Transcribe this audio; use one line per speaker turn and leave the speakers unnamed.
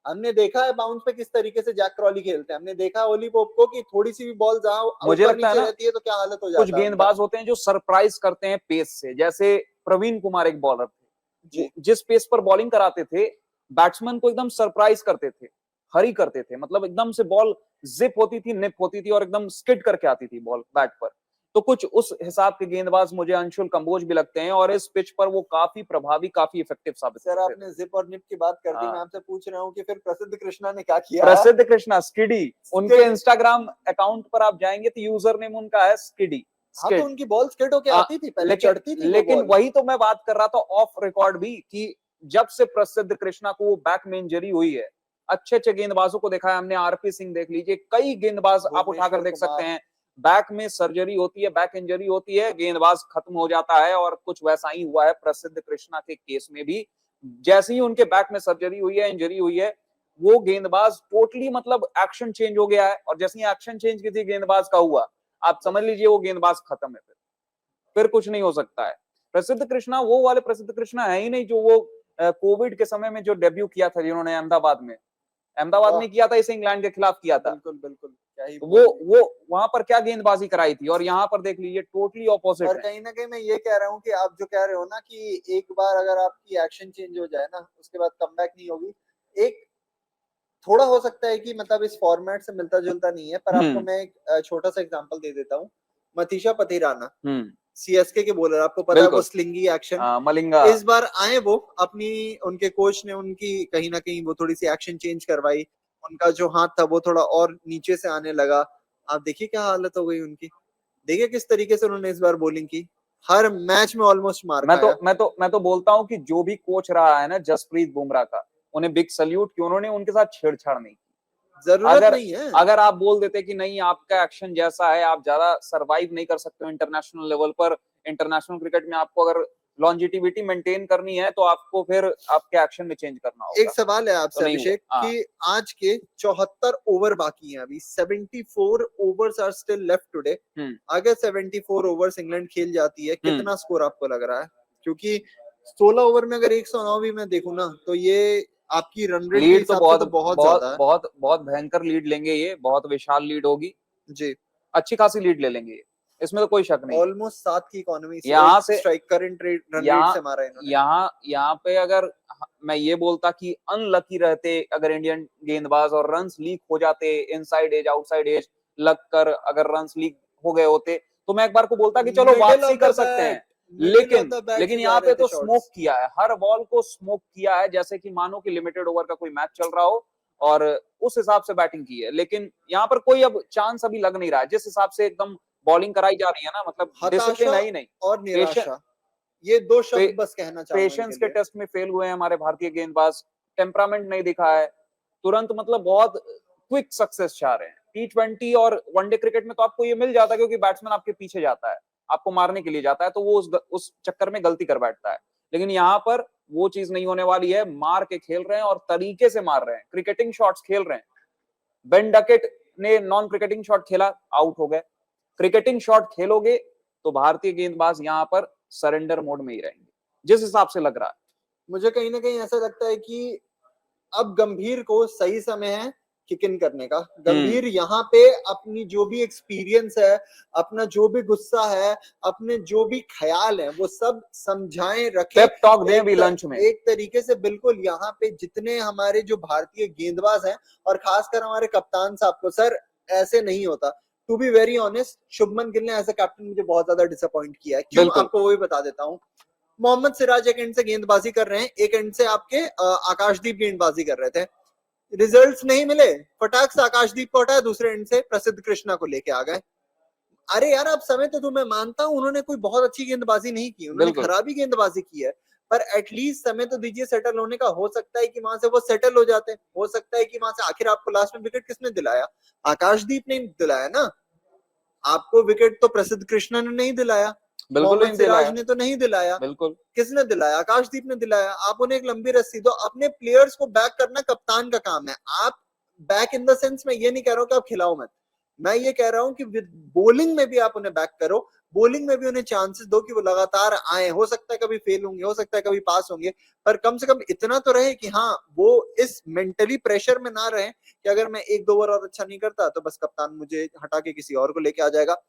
हमने देखा है बाउंस पे किस तरीके से जैक क्रॉली खेलते हैं, हमने देखा ओली पोप को कि थोड़ी सी भी बॉल जहां
मुझे
ऊपर
लगता है
नीचे
ना
रहती है तो क्या हालत हो
कुछ
जाता है उनका।
गेंदबाज होते हैं जो सरप्राइज करते हैं पेस से, जैसे प्रवीण कुमार एक बॉलर थे,
जी
जिस पेस पर बॉलिंग कराते थे बैट्समैन को एकदम सरप्राइज करते थे, हरी करते थे, मतलब एकदम से बॉल जिप होती थी, निप होती थी और एकदम स्किड करके आती थी बॉल बैट पर। तो कुछ उस हिसाब के गेंदबाज मुझे अंशुल कंबोज भी लगते हैं और इस पिच पर वो काफी प्रभावी, काफी इफेक्टिव साबित
सर,
होते थे।
आपने जिप और निप की बात कर दी, मैं
हाँ,
आपसे पूछ रहा हूँ कि फिर प्रसिद्ध कृष्णा ने क्या किया।
प्रसिद्ध कृष्णा स्किडी, उनके
स्किड।
इंस्टाग्राम अकाउंट पर आप जाएंगे तो यूजर नेम उनका है स्किडी,
हाँ, तो
स्किड।
उनकी बॉल स्किड होके आती थी, पहले
लेकिन
चढ़ती थी वो
लेकिन
बॉल।
वही तो मैं बात कर रहा था ऑफ रिकॉर्ड भी, कि जब से प्रसिद्ध कृष्णा को बैक में इंजरी हुई है, अच्छे अच्छे गेंदबाजों को देखा है हमने, आरपी सिंह देख लीजिए, कई गेंदबाज आप उठाकर
भुवनेश्वर
देख सकते
कुमार।
हैं, बैक में सर्जरी होती है, बैक इंजरी होती है, गेंदबाज खत्म हो जाता है, और कुछ वैसा ही हुआ है प्रसिद्ध कृष्णा के केस में भी। जैसे ही उनके बैक में सर्जरी हुई है, इंजरी हुई है, वो गेंदबाज टोटली मतलब एक्शन चेंज हो गया है, और जैसे ही एक्शन चेंज किसी गेंदबाज का हुआ, आप समझ लीजिए वो गेंदबाज खत्म है, फिर कुछ नहीं हो सकता है। प्रसिद्ध कृष्णा वो वाले प्रसिद्ध कृष्णा है ही नहीं जो वो कोविड के समय में जो डेब्यू किया था, जिन्होंने अहमदाबाद
वाह,
में किया था, इसे इंग्लैंड के खिलाफ किया था।
बिल्कुल बिल्कुल, क्या ही
तो
बोलें।
वो वहां पर क्या गेंदबाजी कराई थी, और यहाँ पर देख लीजिए टोटली ऑपोजिट
और
है।
कहीं ना कहीं मैं ये कह रहा हूँ कि आप जो कह रहे हो ना कि एक बार अगर आपकी एक्शन चेंज हो जाए ना, उसके बाद कमबैक नहीं होगी। एक थोड़ा हो सकता है कि मतलब इस फॉर्मेट से मिलता जुलता नहीं है, पर आपको
हम्म
मैं एक छोटा सा एग्जांपल दे देता हूँ। मतीशा पथिराना,
हम्म
सीएसके के बॉलर, आपको पता है वो
बिल्कुल।
स्लिंगी एक्शन।
मलिंगा।
इस बार आए वो अपनी, उनके कोच ने उनकी कहीं ना कहीं वो थोड़ी सी एक्शन चेंज करवाई, उनका जो हाथ था वो थोड़ा और नीचे से आने लगा। आप देखिए क्या हालत हो गई उनकी। देखिए किस तरीके से उन्होंने इस बार बॉलिंग की, हर मैच में ऑलमोस्ट मार खाया।
मैं तो बोलता हूं कि जो भी कोच रहा है ना जसप्रीत बुमराह का, उन्हें बिग सल्यूट कि उन्होंने उनके साथ छेड़छाड़ नहीं की।
जरूरत
अगर
नहीं है।
अगर आप बोल देते कि नहीं आपका एक्शन जैसा है, आप ज्यादा सरवाइव नहीं कर सकते हो इंटरनेशनल लेवल पर, इंटरनेशनल क्रिकेट में आपको अगर लॉन्जिटिविटी मेंटेन करनी है तो आपको फिर आपके एक्शन में चेंज करना
एक
होगा।
सवाल है
तो
आपसे
नहीं हुआ।
अभिषेक
हाँ।
कि आज के 74 ओवर बाकी हैं, अभी 74 overs are still left today.
Hmm
अगर 74 ओवर्स इंग्लैंड खेल जाती है,
हम्म
कितना स्कोर आपको लग रहा है? क्योंकि 16 ओवर में अगर 109 भी मैं देखूं ना, तो ये आपकी रन रेट के
लीड तो
हिसाब से तो बहुत ज्यादा है।
बहुत भयंकर लीड लेंगे, ये बहुत विशाल लीड होगी,
जी।
अच्छी खासी लीड ले लेंगे ये, इसमें तो कोई शक नहीं है।
ऑलमोस्ट 7 की इकोनॉमी
यहाँ से
strike current rate, run rate
यहाँ
से मारा इन्होंने।
यहाँ पे अगर मैं ये बोलता कि अनलकी रहते अगर इंडियन गेंदबाज और रन्स लीक हो जाते, इनसाइड एज आउटसाइड एज लग कर अगर रन्स लीक हो गए होते, तो मैं एक बार को बोलता कि चलो
मिडिल
वापसी
ऑफ द
कर सकते हैं।
बैट, मिडिल ऑफ
लेकिन
द बैट
लेकिन
से जा
यहाँ
रहे
पे
थे
तो स्मोक
शॉट्स।
किया है, हर बॉल को स्मोक किया है, जैसे कि मानो कि लिमिटेड ओवर का कोई मैच चल रहा हो, और उस हिसाब से बैटिंग की है। लेकिन यहाँ पर कोई अब चांस अभी लग नहीं रहा है, जिस हिसाब से एकदम बॉलिंग कराई जा रही है ना, मतलब डिसिप्लिन
हताशा
है ही नहीं।
और
पेशेंस
निराशा, ये दो शब्द बस कहना चाहूंगा इनके
पेशेंस के
लिए।
टेस्ट में फेल हुए हैं हमारे भारतीय गेंदबाज, टेम्परामेंट नहीं दिखा है तुरंत, मतलब बहुत क्विक सक्सेस चाह रहे हैं। T20 और वनडे क्रिकेट में तो आपको ये मिल जाता है क्योंकि बैट्समैन आपके पीछे जाता है, आपको मारने के लिए जाता है, तो वो उस चक्कर में गलती कर बैठता है। लेकिन यहाँ पर वो चीज नहीं होने वाली है, मार के खेल रहे हैं और तरीके से मार रहे हैं, क्रिकेटिंग शॉट्स खेल रहे हैं। बेन डकेट ने नॉन क्रिकेटिंग शॉट खेला, आउट हो गए। क्रिकेटिंग शॉट खेलोगे तो भारतीय गेंदबाज यहाँ पर सरेंडर मोड में ही रहेंगे, जिस हिसाब से लग रहा है।
मुझे कहीं ना कहीं ऐसा लगता है कि अब गंभीर को सही समय है किक इन करने का। गंभीर यहाँ पे अपनी जो भी एक्सपीरियंस है, अपना जो भी गुस्सा है, अपने जो भी ख्याल है, वो सब समझाएं रखें
पेप टॉक दें भी लंच में।
एक तरीके से। बिल्कुल, यहाँ पे जितने हमारे जो भारतीय गेंदबाज हैं और खासकर हमारे कप्तान साहब को, सर ऐसे नहीं होता। To be very honest, Shubman Gill ने एज ए कैप्टन मुझे बहुत ज्यादा डिसअपॉइंट किया है। क्यों,
बिल्कुल।
आपको वो भी बता देता हूँ। मोहम्मद सिराज एक एंड से गेंदबाजी कर रहे हैं, एक एंड से आपके आकाशदीप गेंदबाजी कर रहे थे, रिजल्ट्स नहीं मिले, फटाक से आकाशदीप को हटाया, दूसरे एंड से प्रसिद्ध कृष्णा को लेके आ गए। अरे यार, अब समय तो तुम्हें मानता हूं उन्होंने कोई बहुत अच्छी गेंदबाजी नहीं की, उन्होंने
बिल्कुल।
खराब ही गेंदबाजी की है, पर एटलीस्ट समय तो दीजिए सेटल होने का। हो सकता है कि वहां से वो सेटल हो जाते, हो सकता है कि वहां से आखिर आपको लास्ट में विकेट किसने दिलाया? आकाशदीप ने दिलाया ना आपको विकेट, तो प्रसिद्ध कृष्णा ने नहीं दिलाया,
बिल्कुल
मोहम्मद
नहीं
सिराज
दिलाया।
ने तो नहीं दिलाया।
बिल्कुल।
किसने दिलाया? आकाशदीप ने दिलाया। आप उन्हें एक लंबी रस्सी दो, अपने प्लेयर्स को बैक करना कप्तान का काम है। आप बैक इन द सेंस, मैं ये नहीं कह रहा हूं कि आप खिलाओ मत, मैं ये कह रहा हूं कि विद बॉलिंग में भी आप उन्हें बैक करो। बॉलिंग में भी उन्हें चांसेस दो कि वो लगातार आए। हो सकता है कभी फेल होंगे, हो सकता है कभी पास होंगे, पर कम से कम इतना तो रहे कि हाँ वो इस मेंटली प्रेशर में ना रहे कि अगर मैं 1-2 ओवर और अच्छा नहीं करता तो बस कप्तान मुझे हटा के किसी और को लेके आ जाएगा।